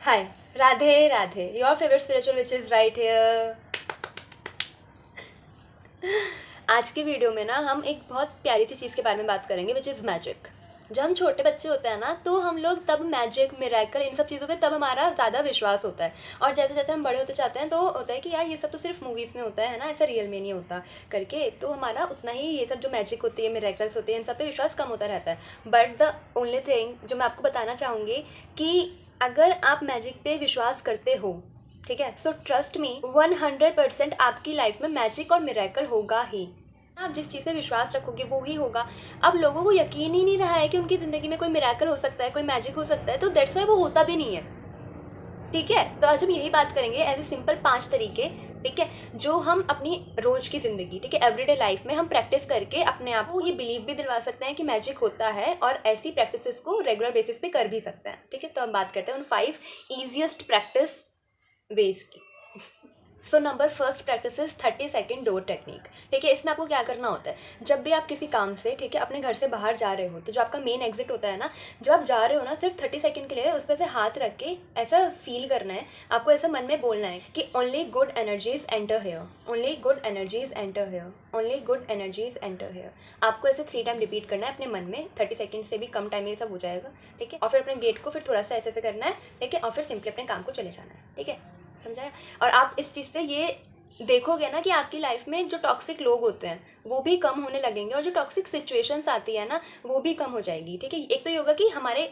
Hi, Radhe Radhe, your favorite spiritual witch is right here. आज की video में ना हम एक बहुत प्यारी सी चीज़ के बारे में बात करेंगे विच इज़ मैजिक। जब हम छोटे बच्चे होते हैं ना तो हम लोग तब मैजिक मिरेकल इन सब चीज़ों पे तब हमारा ज़्यादा विश्वास होता है। और जैसे जैसे हम बड़े होते जाते हैं तो होता है कि यार ये सब तो सिर्फ मूवीज़ में होता है ना, ऐसा रियल में नहीं होता करके, तो हमारा उतना ही ये सब जो मैजिक होती है मिरेकल्स होती है इन सब पे विश्वास कम होता रहता है। बट द ओनली थिंग जो मैं आपको बताना चाहूँगी कि अगर आप मैजिक पे विश्वास करते हो, ठीक है, सो ट्रस्ट मी 100% आपकी लाइफ में मैजिक और मिरेकल होगा ही। आप जिस चीज़ पे विश्वास रखोगे वो ही होगा। अब लोगों को यकीन ही नहीं रहा है कि उनकी ज़िंदगी में कोई मिरेकल हो सकता है, कोई मैजिक हो सकता है, तो दैट्स वाई वो होता भी नहीं है। ठीक है, तो आज हम यही बात करेंगे ऐसे सिंपल 5 तरीके, ठीक है, जो हम अपनी रोज की ज़िंदगी, ठीक है, एवरीडे लाइफ में हम प्रैक्टिस करके अपने आप को ये बिलीव भी दिलवा सकते हैं कि मैजिक होता है, और ऐसी प्रैक्टिसेस को रेगुलर बेसिस पे कर भी सकते हैं। ठीक है, तो हम बात करते हैं उन 5 ईजिएस्ट प्रैक्टिस वेज की। So number first practice is 30 second door technique. ठीक है, इसमें आपको क्या करना होता है, जब भी आप किसी काम से, ठीक है, अपने घर से बाहर जा रहे हो, तो जो आपका मेन एग्जिट होता है ना, जब आप जा रहे हो ना, सिर्फ 30 सेकेंड के लिए उस पर से हाथ रख के ऐसा फील करना है, आपको ऐसा मन में बोलना है कि only good energies enter here, only good energies enter here, only good energies enter here. आपको ऐसे 3 टाइम रिपीट करना है अपने मन में। 30 सेकेंड से भी कम टाइम में ये सब हो जाएगा। ठीक है, और फिर अपने गेट को फिर थोड़ा सा ऐसे ऐसे करना है, ठीक है, और फिर सिंपली अपने काम को चले जाना है। ठीक है, समझाया। और आप इस चीज़ से ये देखोगे ना कि आपकी लाइफ में जो टॉक्सिक लोग होते हैं वो भी कम होने लगेंगे, और जो टॉक्सिक सिचुएशंस आती है ना वो भी कम हो जाएगी। ठीक है, एक तो ये होगा कि हमारे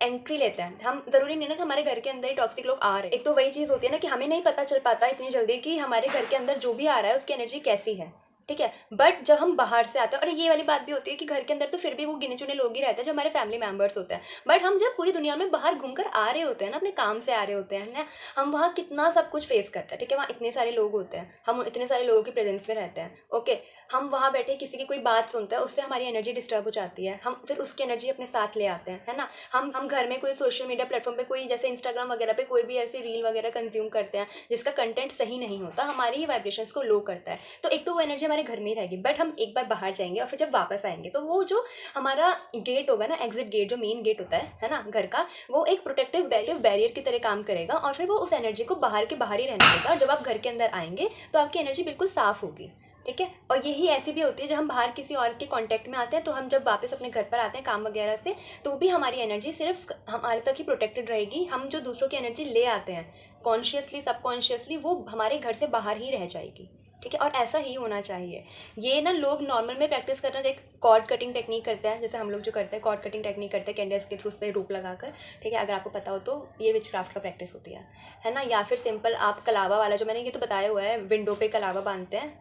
एंट्री लेते हैं हम, ज़रूरी नहीं ना कि हमारे घर के अंदर ही टॉक्सिक लोग आ रहे हैं। एक तो वही चीज़ होती है ना कि हमें नहीं पता चल पाता इतनी जल्दी कि हमारे घर के अंदर जो भी आ रहा है उसकी एनर्जी कैसी है। ठीक है, बट जब हम बाहर से आते हैं, और ये वाली बात भी होती है कि घर के अंदर तो फिर भी वो गिने चुने लोग ही रहते हैं जो हमारे फैमिली मेंबर्स होते हैं, बट हम जब पूरी दुनिया में बाहर घूमकर आ रहे होते हैं ना, अपने काम से आ रहे होते हैं ना, हम वहाँ कितना सब कुछ फेस करते हैं। ठीक है, वहाँ इतने सारे लोग होते हैं, हम इतने सारे लोगों की प्रेजेंस में रहते हैं। ओके, हम वहाँ बैठे किसी की कोई बात सुनते हैं, उससे हमारी एनर्जी डिस्टर्ब हो जाती है, हम फिर उसकी एनर्जी अपने साथ ले आते हैं, है ना। हम घर में कोई सोशल मीडिया प्लेटफॉर्म पे कोई जैसे इंस्टाग्राम वगैरह पे कोई भी ऐसी रील वगैरह कंज्यूम करते हैं जिसका कंटेंट सही नहीं होता, हमारी ही वाइब्रेशंस को लो करता है, तो एक तो वो एनर्जी हमारे घर में ही रहेगी। बट हम एक बार बाहर जाएंगे और फिर जब वापस आएंगे तो वो जो हमारा गेट होगा ना, एग्जिट गेट जो मेन गेट होता है ना घर का, वो एक प्रोटेक्टिव बैरियर की तरह काम करेगा, और फिर वो उस एनर्जी को बाहर के बाहर ही रहने देगा। जब आप घर के अंदर आएंगे तो आपकी एनर्जी बिल्कुल साफ होगी। ठीक है, और यही ऐसी भी होती है जब हम बाहर किसी और के कांटेक्ट में आते हैं, तो हम जब वापस अपने घर पर आते हैं काम वगैरह से, तो भी हमारी एनर्जी सिर्फ हमारे तक ही प्रोटेक्टेड रहेगी। हम जो दूसरों की एनर्जी ले आते हैं कॉन्शियसली सबकॉन्शियसली, वो हमारे घर से बाहर ही रह जाएगी। ठीक है, और ऐसा ही होना चाहिए। ये ना लोग नॉर्मल में प्रैक्टिस करना, एक कॉर्ड कटिंग टेक्निक करते हैं, जैसे हम लोग जो करते हैं कॉर्ड कटिंग टेक्निक करते हैं कैंडल्स के थ्रू उस पर रोप लगाकर। ठीक है, अगर आपको पता हो तो ये विच क्राफ्ट का प्रैक्टिस होती है ना। या फिर सिंपल आप कलावा वाला, जो मैंने ये तो बताया हुआ है, विंडो पे कलावा बांधते हैं,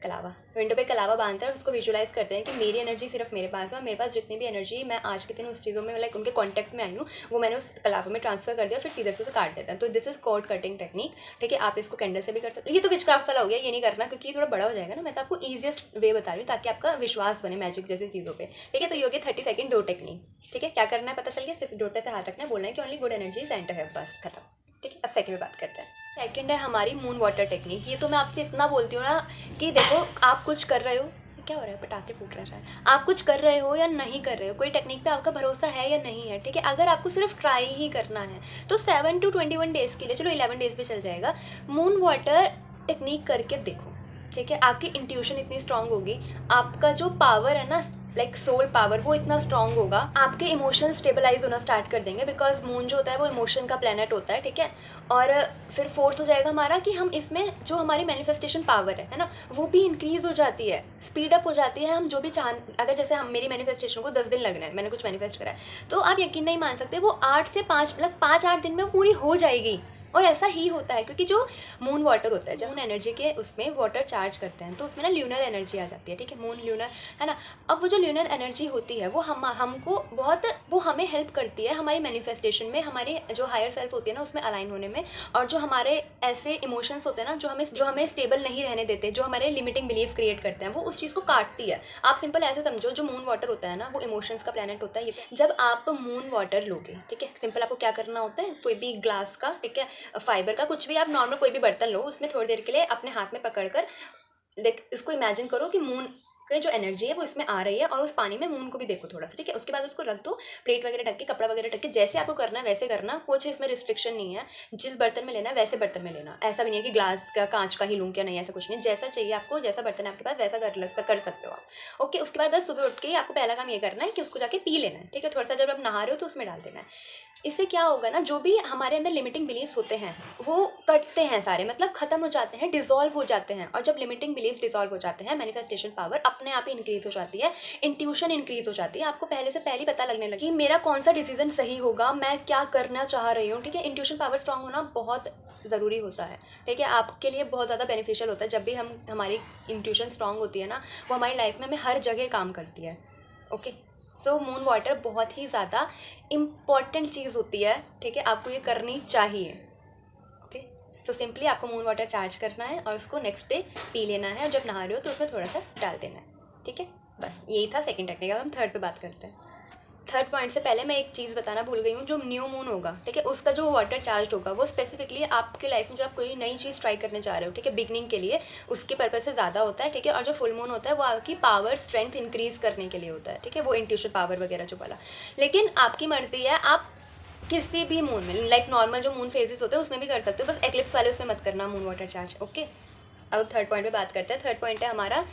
कलावा विंडो पे कलावा बांधते हैं और उसको विजुलाइज करते हैं कि मेरी एनर्जी सिर्फ मेरे पास है, और मेरे पास जितनी भी एनर्जी मैं आज के दिन उस चीज़ों में लाइक उनके कांटेक्ट में आई हूँ वो मैंने उस कलावा में ट्रांसफर कर दिया, फिर सीधे से उसे काट देते हैं। तो this is cord cutting technique. ठीक है, आप इसको कैंडल से भी कर सकते हैं। ये तो विच क्राफ्ट वाला हो गया, ये नहीं करना क्योंकि ये थोड़ा बड़ा हो जाएगा ना। मैं तो आपको ईजिएस्ट वे बता रही हूँ ताकि आपका विश्वास बने मैजिक जैसी चीज़ों पर। ठीक है, तो ये हो गया 30 सेकेंड डोर टेक्निक। ठीक है, क्या करना है पता चल गया, सिर्फ डोर पे से हाथ रखना है, बोलना है कि ओनली गुड एनर्जी एंटर है, बस खत्म। ठीक है, अब सेकंड में बात करते हैं। सेकंड है हमारी मून वाटर टेक्निक। ये तो मैं आपसे इतना बोलती हूँ ना कि देखो आप कुछ कर रहे हो, क्या हो रहा है, पटाखे फूट रहे हैं शायद, आप कुछ कर रहे हो या नहीं कर रहे हो, कोई टेक्निक पे आपका भरोसा है या नहीं है। ठीक है, अगर आपको सिर्फ ट्राई ही करना है तो 7 to 21 डेज़ के लिए, चलो 11 डेज़ भी चल जाएगा, मून वाटर टेक्निक करके देखो। ठीक है, आपकी इंट्यूशन इतनी स्ट्रांग होगी, आपका जो पावर है ना, लाइक सोल पावर, वो इतना स्ट्रांग होगा, आपके इमोशन स्टेबलाइज होना स्टार्ट कर देंगे, बिकॉज मून जो होता है वो इमोशन का प्लेनेट होता है। ठीक है, और फिर फोर्थ हो जाएगा हमारा कि हम इसमें जो हमारी मैनिफेस्टेशन पावर है ना, वो भी इंक्रीज हो जाती है, स्पीड अप हो जाती है। हम जो भी चाह, अगर जैसे हम, मेरी मैनिफेस्टेशन को 10 दिन लग रहे हैं, मैंने कुछ मैनिफेस्ट करा है, तो आप यकीन नहीं मान सकते, वो 8 से 5 मतलब 5-8 दिन में पूरी हो जाएगी। और ऐसा ही होता है क्योंकि जो मून वाटर होता है, जब मून एनर्जी के उसमें वाटर चार्ज करते हैं तो उसमें ना ल्यूनर एनर्जी आ जाती है। ठीक है, मून ल्यूनर है ना। अब वो जो ल्यूनर एनर्जी होती है वो हमको बहुत, वो हमें हेल्प करती है हमारी मैनिफेस्टेशन में, हमारी जो हायर सेल्फ होती है ना उसमें अलाइन होने में। और जो हमारे ऐसे इमोशंस होते हैं ना जो हमें स्टेबल नहीं रहने देते, जो हमारे लिमिटिंग बिलीफ क्रिएट करते हैं, वो उस चीज़ को काटती है। आप सिंपल ऐसे समझो, जो मून वाटर होता है ना वो इमोशंस का प्लेनेट होता है। जब आप मून वाटर लोगे, ठीक है, सिंपल आपको क्या करना होता है, कोई भी ग्लास का, ठीक है, फाइबर का, कुछ भी आप नॉर्मल कोई भी बर्तन लो, उसमें थोड़ी देर के लिए अपने हाथ में पकड़कर देख, इसको इमेजिन करो कि मून कि जो एनर्जी है वो इसमें आ रही है, और उस पानी में मून को भी देखो थोड़ा सा, ठीक है। उसके बाद उसको रख दो, प्लेट वगैरह ढक के, कपड़ा वगैरह ढक के, जैसे आपको करना है वैसे करना, कुछ इसमें रिस्ट्रिक्शन नहीं है। जिस बर्तन में लेना है वैसे बर्तन में लेना, ऐसा भी नहीं है कि ग्लास का कांच का ही लूँ क्या, नहीं, ऐसा कुछ नहीं। जैसा चाहिए आपको, जैसा बर्तन है आपके पास वैसा कर सकते हो आप। ओके, उसके बाद बस सुबह उठ के आपको पहला काम ये करना है कि उसको जाके पी लेना है, ठीक है। थोड़ा सा जब आप नहा रहे हो तो उसमें डाल देना है। इससे क्या होगा ना, जो भी हमारे अंदर लिमिटिंग बिलीव्स होते हैं वो कटते हैं सारे, मतलब खत्म हो जाते हैं, डिसॉल्व हो जाते हैं। और जब लिमिटिंग बिलीव्स डिसॉल्व हो जाते हैं, मैनिफेस्टेशन पावर अपने आप ही इंक्रीज हो जाती है, इंट्यूशन इंक्रीज हो जाती है। आपको पहले से पहले पता लगने लगी मेरा कौन सा डिसीजन सही होगा, मैं क्या करना चाह रही हूँ, ठीक है। इंट्यूशन पावर स्ट्रांग होना बहुत ज़रूरी होता है, ठीक है। आपके लिए बहुत ज़्यादा बेनिफिशियल होता है जब भी हमारी इंट्यूशन स्ट्रांग होती है ना, वो हमारी लाइफ में हमें हर जगह काम करती है। ओके, सो मून वाटर बहुत ही ज़्यादा इम्पॉर्टेंट चीज़ होती है, ठीक है। आपको ये करनी चाहिए। ओके, सो सिंपली आपको मून वाटर चार्ज करना है और उसको नेक्स्ट डे पी लेना है, और जब नहा रहे हो तो उसमें थोड़ा सा डाल देना है, ठीक है। बस यही था सेकंड टेक्निक। अब हम थर्ड पे बात करते हैं। थर्ड पॉइंट से पहले मैं एक चीज़ बताना भूल गई हूँ, जो न्यू मून होगा, ठीक है, उसका जो वाटर चार्ज होगा वो स्पेसिफिकली आपके लाइफ में जो आप कोई नई चीज़ ट्राई करने जा रहे हो, ठीक है, बिगनिंग के लिए, उसके पर्पज से ज़्यादा होता है, ठीक है। और जो फुल मून होता है वो आपकी पावर स्ट्रेंथ इंक्रीज़ करने के लिए होता है, ठीक है, वो इंट्यूशन पावर वगैरह जो बोला। लेकिन आपकी मर्जी है, आप किसी भी मून में, लाइक नॉर्मल जो मून फेजेस होते हैं उसमें भी कर सकते हो, बस एक्लिप्स वाले उसमें मत करना मून वाटर चार्ज। ओके, अब थर्ड पॉइंट पे बात करते हैं। थर्ड पॉइंट है हमारा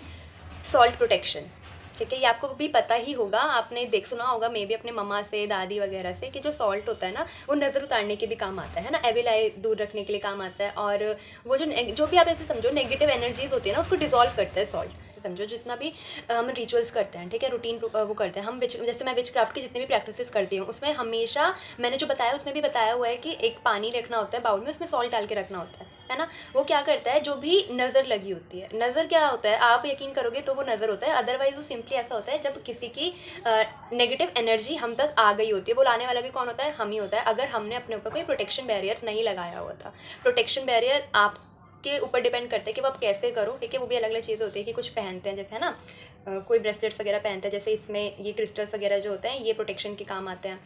सॉल्ट प्रोटेक्शन, ठीक है। ये आपको भी पता ही होगा, आपने सुना होगा मे बी अपने मम्मा से, दादी वगैरह से, कि जो सॉल्ट होता है ना वो नज़र उतारने के भी काम आता है ना, एविल आई दूर रखने के लिए काम आता है। और वो जो भी आप ऐसे समझो नेगेटिव एनर्जीज होती है ना, उसको डिजॉल्व करता है सॉल्ट। समझो जितना भी हम रिचुअल्स करते हैं, ठीक है, रूटीन वो करते हैं हम, जैसे मैं विच क्राफ्ट की जितनी भी प्रैक्टिसेस करती हूँ उसमें हमेशा मैंने जो बताया उसमें भी बताया हुआ है कि एक पानी रखना होता है बाउल में, उसमें सॉल्ट डाल के रखना होता है ना। वो क्या करता है, जो भी नज़र लगी होती है, नज़र क्या होता है आप यकीन करोगे तो वो नज़र होता है, अदरवाइज वो सिंपली ऐसा होता है जब किसी की नेगेटिव एनर्जी हम तक आ गई होती है। वो लाने वाला भी कौन होता है, हम ही होता है, अगर हमने अपने ऊपर कोई प्रोटेक्शन बैरियर नहीं लगाया हुआ था। प्रोटेक्शन बैरियर आप के ऊपर डिपेंड करता है कि वो आप कैसे करो, ठीक है। वो भी अलग अलग चीज़ें होती है कि कुछ पहनते हैं, जैसे है ना कोई ब्रेसलेट्स वगैरह पहनते हैं, जैसे इसमें ये क्रिस्टल्स वगैरह जो होते हैं ये प्रोटेक्शन के काम आते हैं,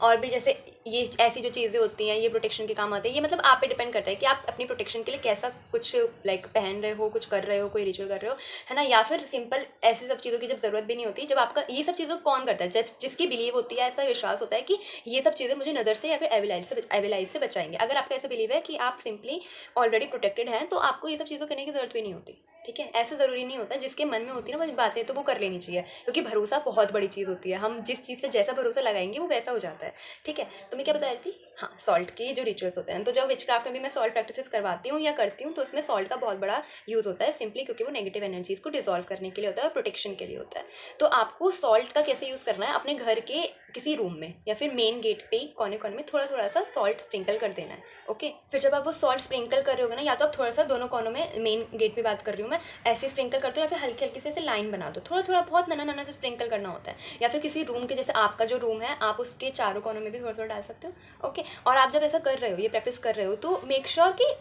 और भी जैसे ये ऐसी जो चीज़ें होती हैं ये प्रोटेक्शन के काम आते हैं। ये मतलब आप पे डिपेंड करता है कि आप अपनी प्रोटेक्शन के लिए कैसा कुछ लाइक पहन रहे हो, कुछ कर रहे हो, कोई रिचुअल कर रहे हो, है ना। या फिर सिंपल ऐसी सब चीज़ों की जब ज़रूरत भी नहीं होती, जब आपका ये सब चीज़ों कौन करता है, जब जिसकी बिलीव होती है, ऐसा विश्वास होता है कि ये सब चीज़ें मुझे नज़र से या फिर एविलाइज से बचाएंगे। अगर आपका ऐसा बिलीव है कि आप सिंपली ऑलरेडी प्रोटेक्टेड हैं तो आपको ये सब चीज़ों करने की ज़रूरत भी नहीं होती, ठीक है। ऐसा ज़रूरी नहीं होता, जिसके मन में होती है ना वो बातें तो वो कर लेनी चाहिए, क्योंकि भरोसा बहुत बड़ी चीज़ होती है। हम जिस चीज़ से जैसा भरोसा लगाएंगे वो वैसा हो जाता है, ठीक है। तो मैं क्या बता रही थी, हाँ, सॉल्ट के जो रिचुअल्स होते हैं, तो जब विच क्राफ्ट में भी मैं सॉल्ट प्रैक्टिसेस करवाती हूँ या करती हूँ तो उसमें सॉल्ट का बहुत बड़ा यूज़ होता है, सिंपली क्योंकि वो नेगेटिव एनर्जीज को डिजॉल्व करने के लिए होता है और प्रोटेक्शन के लिए होता है। तो आपको सॉल्ट का कैसे यूज़ करना है, अपने घर के किसी रूम में या फिर मेन गेट पे कोने कोने में थोड़ा थोड़ा सा सॉल्ट स्प्रिंकल कर देना है। ओके, फिर जब आप वो सॉल्ट स्प्रिंकल कर रहे होगे ना, या तो आप थोड़ा सा दोनों कोनों में, मेन गेट पे बात कर रही हूँ मैं, ऐसे स्प्रिंकल करते हो, या फिर हल्की हल्की से ऐसे लाइन बना दो, थोड़ा थोड़ा बहुत नना नना से स्प्रिंकल करना होता है। या फिर किसी रूम के, जैसे आपका जो रूम है आप उसके चारों कोनों में भी थोड़ा थोड़ा डाल सकते हो। ओके, और आप जब ऐसा कर रहे हो, ये प्रैक्टिस कर रहे हो, तो मेक श्योर कि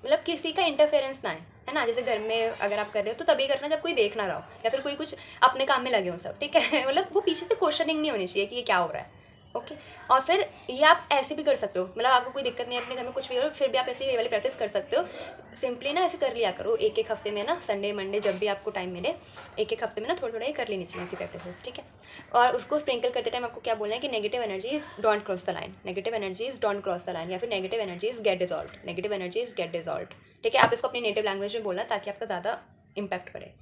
मतलब किसी का इंटरफेरेंस ना है ना। जैसे घर में अगर आप कर रहे हो तो तभी करना जब कोई देख ना रहा हो, या फिर कोई कुछ अपने काम में लगे हो सब, ठीक है। मतलब वो पीछे से क्वेश्चनिंग नहीं होनी चाहिए कि ये क्या हो रहा है। ओके, और फिर ये आप ऐसे भी कर सकते हो, मतलब आपको कोई दिक्कत नहीं है अपने घर में कुछ भी हो, फिर भी आप ऐसे ये वाली प्रैक्टिस कर सकते हो। सिंपली ना ऐसे कर लिया करो एक एक हफ्ते में ना, संडे मंडे जब भी आपको टाइम मिले, एक एक हफ्ते में ना थोड़ा थोड़ा ये कर लेनी चाहिए ऐसी प्रैक्टिस, ठीक है। और उसको स्प्रिंकल करते टाइम आपको क्या बोलना है कि negative energies don't cross the line, negative energies don't cross the line, या फिर negative energies get dissolve, negative energies get dissolve, ठीक है। आप इसको अपनी नेटिव लैंग्वेज में बोलना ताकि आपका ज़्यादा इम्पैक्ट पड़े।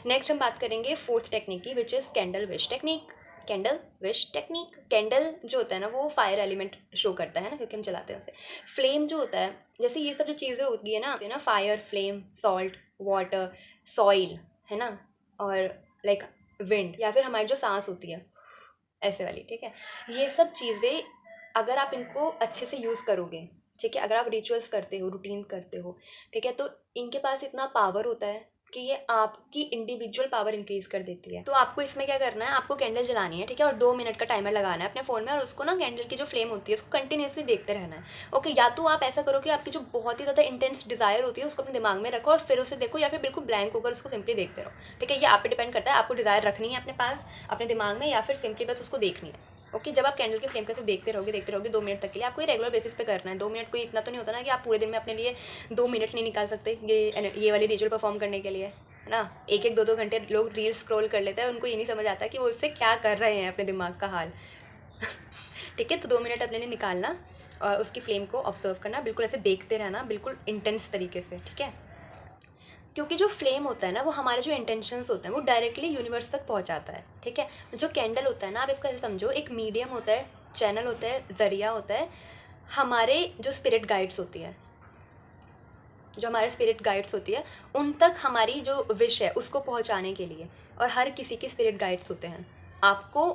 नेक्स्ट हम बात करेंगे फोर्थ टेक्निक की, which is candle wish technique. Candle wish technique, candle जो होता है ना वो फायर एलिमेंट शो करता है ना, क्योंकि हम चलाते हैं उसे। फ्लेम जो होता है, जैसे ये सब जो चीज़ें होती है ना, fire, flame, salt, water, soil, है ना, और लाइक विंड, या फिर हमारी जो सांस होती है ऐसे वाली, ठीक है। ये सब चीज़ें अगर आप इनको अच्छे से यूज़ करोगे, ठीक है, अगर आप रिचुअल्स करते हो, रूटीन करते हो, ठीक है, तो इनके पास इतना पावर होता है कि ये आपकी इंडिविजुअल पावर इंक्रीज कर देती है। तो आपको इसमें क्या करना है, आपको कैंडल जलानी है, ठीक है, और 2 मिनट का टाइमर लगाना है अपने फ़ोन में, और उसको ना कैंडल की जो फ्लेम होती है उसको कंटिन्यूसली देखते रहना है। ओके, या तो आप ऐसा करो कि आपकी जो बहुत ही ज़्यादा इंटेंस डिज़ायर होती है उसको अपने दिमाग में रखो और फिर उसे देखो, या फिर बिल्कुल ब्लैंक होकर उसको सिंपली देखते रहो, ठीक है। ये आप पे डिपेंड करता है, आपको डिज़ायर रखनी है अपने पास अपने दिमाग में, या फिर सिंपली बस उसको देखनी है। ओके, जब आप कैंडल की फ्लेम कैसे देखते रहोगे 2 मिनट तक के लिए, आपको ये रेगुलर बेसिस पे करना है। 2 मिनट कोई इतना तो नहीं होता ना कि आप पूरे दिन में अपने लिए 2 मिनट नहीं निकाल सकते ये वाली रिचुअल परफॉर्म करने के लिए, है ना। एक एक 2 घंटे लोग रील स्क्रॉल कर लेते हैं, उनको ये नहीं समझ आता कि वो उससे क्या कर रहे हैं अपने दिमाग का हाल। ठीक है, तो 2 मिनट अपने लिए निकालना और उसकी फ्लेम को ऑब्जर्व करना, बिल्कुल ऐसे देखते रहना, बिल्कुल इंटेंस तरीके से। ठीक है, क्योंकि जो फ्लेम होता है ना, वो हमारे जो इंटेंशंस होते हैं वो डायरेक्टली यूनिवर्स तक पहुंचाता है। ठीक है, जो कैंडल होता है ना, आप इसको ऐसे समझो, एक मीडियम होता है, चैनल होता है, ज़रिया होता है हमारे जो स्पिरिट गाइड्स होती है, जो हमारे स्पिरिट गाइड्स होती है उन तक हमारी जो विश है उसको पहुंचाने के लिए। और हर किसी के स्पिरिट गाइड्स होते हैं, आपको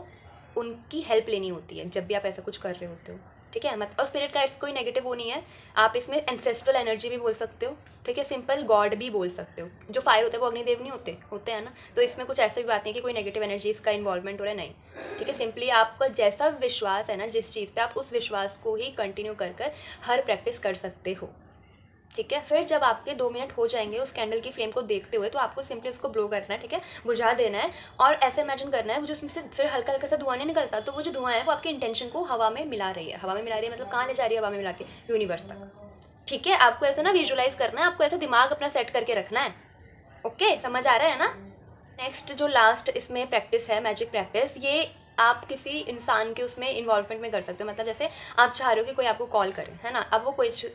उनकी हेल्प लेनी होती है जब भी आप ऐसा कुछ कर रहे होते हो। ठीक है, और स्पिरिट गाइड्स कोई नेगेटिव वो नहीं है, आप इसमें एंसेस्ट्रल एनर्जी भी बोल सकते हो। ठीक है, सिंपल गॉड भी बोल सकते हो। जो फायर होते हैं वो अग्निदेव नहीं होते, होते हैं ना, तो इसमें कुछ ऐसा भी बात नहीं कि कोई नेगेटिव एनर्जीज का इन्वॉल्वमेंट हो रहा है, नहीं। ठीक है, सिंपली आपका जैसा विश्वास है ना जिस चीज़ पे, आप उस विश्वास को ही कंटिन्यू कर हर प्रैक्टिस कर सकते हो। ठीक है, फिर जब आपके 2 मिनट हो जाएंगे उस कैंडल की फ्लेम को देखते हुए, तो आपको सिंपली उसको ब्लो करना है। ठीक है, बुझा देना है और ऐसे इमेजिन करना है वो जो उसमें से फिर हल्का हल्का सा धुआं नहीं निकलता, तो वो जो धुआं है वो आपके इंटेंशन को हवा में मिला रही है। हवा में मिला रही है मतलब कहाँ ले जा रही है, हवा में मिला के यूनिवर्स तक। ठीक है, आपको ऐसे ना विजुलाइज करना है, आपको ऐसे दिमाग अपना सेट करके रखना है। ओके, समझ आ रहा है ना। नेक्स्ट जो लास्ट इसमें प्रैक्टिस है, मैजिक प्रैक्टिस, ये आप किसी इंसान के उसमें इन्वॉल्वमेंट में कर सकते हो। मतलब जैसे आप चाह रहे हो कि कोई आपको कॉल करे, है ना। अब वो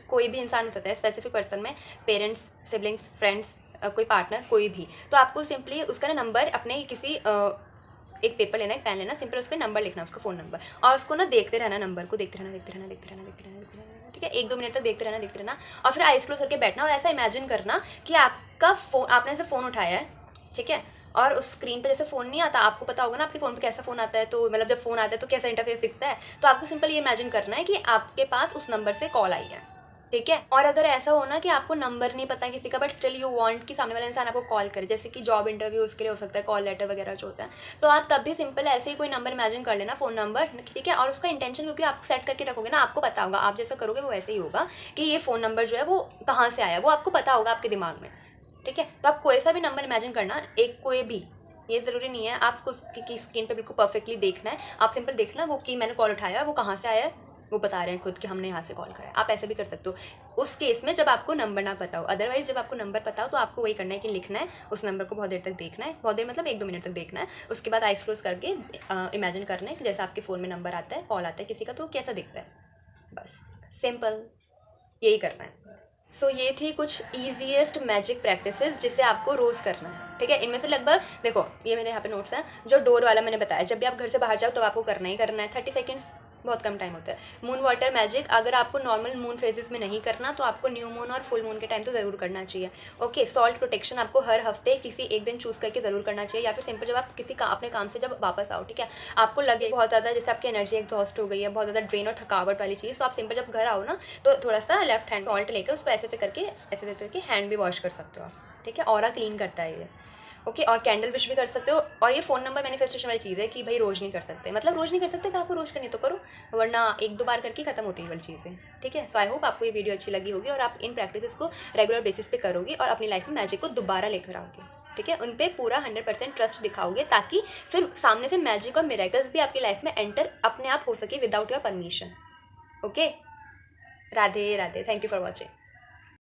कोई भी इंसान हो सकता है, स्पेसिफिक पर्सन में पेरेंट्स, सिबलिंग्स, फ्रेंड्स, कोई पार्टनर, कोई भी। तो आपको सिंपली उसका ना नंबर अपने किसी एक पेपर लेना, एक पेन लेना, सिंपल उस पर नंबर लिखना, उसका फ़ोन नंबर, और उसको ना देखते रहना, नंबर को देखते रहना, देखते रहना, देखते रहना, देखते रहना, देखते रहना। ठीक है, 1-2 मिनट तक देखते रहना, देखते रहना, और फिर आइस क्लोज करके बैठना और ऐसा इमेजिन करना कि आपका फ़ोन, आपने ऐसे फ़ोन उठाया है। ठीक है, और उस स्क्रीन पे जैसे फ़ोन नहीं आता, आपको पता होगा ना आपके फ़ोन पे कैसा फ़ोन आता है, तो मतलब जब फ़ोन आता है तो कैसा इंटरफेस दिखता है, तो आपको सिंपल ये इमेजिन करना है कि आपके पास उस नंबर से कॉल आई है। ठीक है, और अगर ऐसा हो ना कि आपको नंबर नहीं पता किसी का, बट स्टिल यू वांट कि सामने वाला इंसान आपको कॉल करे, जैसे कि जॉब इंटरव्यू उसके लिए हो सकता है, कॉल लेटर वगैरह जो होता है, तो आप तब भी सिंपल ऐसे ही कोई नंबर इमेजिन कर लेना, फ़ोन नंबर। ठीक है, और उसका इंटेंशन क्योंकि आप सेट करके रखोगे ना, आपको पता होगा, आप जैसा करोगे वो वैसे ही होगा कि ये फ़ोन नंबर जो है वो कहाँ से आया, वो आपको पता होगा आपके दिमाग में। ठीक है, तो आप कोई सा भी नंबर इमेजिन करना, एक कोई भी, ये ज़रूरी नहीं है आपको उसकी स्क्रीन पे बिल्कुल परफेक्टली देखना है, आप सिंपल देखना वो कि मैंने कॉल उठाया, वो कहाँ से आया है, वो बता रहे हैं खुद कि हमने यहाँ से कॉल करा है। आप ऐसे भी कर सकते हो उस केस में जब आपको नंबर ना पता हो। अदरवाइज जब आपको नंबर पता हो तो आपको वही करना है कि लिखना है उस नंबर को, बहुत देर तक देखना है, बहुत देर मतलब 1-2 मिनट तक देखना है। उसके बाद आइस क्लोज करके इमेजिन करना है कि जैसा आपके फ़ोन में नंबर आता है, कॉल आता है किसी का, तो कैसा दिखता है, बस सिंपल यही करना है। सो ये थी कुछ ईजीएस्ट मैजिक प्रैक्टिसेस जिसे आपको रोज़ करना है। ठीक है, इनमें से लगभग देखो, ये मेरे यहाँ पे नोट्स हैं, जो डोर वाला मैंने बताया, जब भी आप घर से बाहर जाओ तो आपको करना ही करना है। 30 सेकेंड्स बहुत कम टाइम होता है। मून वाटर मैजिक, अगर आपको नॉर्मल मून फेजेस में नहीं करना तो आपको न्यू मून और फुल मून के टाइम तो ज़रूर करना चाहिए। ओके, सॉल्ट प्रोटेक्शन आपको हर हफ्ते किसी एक दिन चूज़ करके ज़रूर करना चाहिए, या फिर सिंपल जब आप किसी अपने काम से जब वापस आओ, ठीक है, आपको लगे बहुत ज़्यादा जैसे आपकी एनर्जी एग्जॉस्ट हो गई है, बहुत ज़्यादा ड्रेन और थकावट वाली चीज़, तो आप सिंपल जब घर आओ ना तो थोड़ा सा लेफ्ट हैंड सॉल्ट लेकर उसको ऐसे ऐसे करके हैंड भी वॉश कर सकते हो आप। ठीक है, ऑरा क्लीन करता है ये। ओके, और कैंडल विश भी कर सकते हो। और ये फ़ोन नंबर मैनिफेस्टेशन वाली चीज़ है कि भाई रोज़ नहीं कर सकते, मतलब रोज़ नहीं कर सकते, तो आपको रोज़ करनी तो करो, वरना 1-2 बार करके ख़त्म होती है वाली चीज़ें। ठीक है, सो आई होप आपको ये वीडियो अच्छी लगी होगी और आप इन प्रैक्टिस को रेगुलर बेसिस पे करोगे और अपनी लाइफ में मैजिक को दोबारा लेकर आओगे। ठीक है, उन पे पूरा 100% ट्रस्ट दिखाओगे, ताकि फिर सामने से मैजिक और मिरेकल्स भी आपकी लाइफ में एंटर अपने आप हो सके without your permission. Okay, Radhe Radhe, thank you for watching.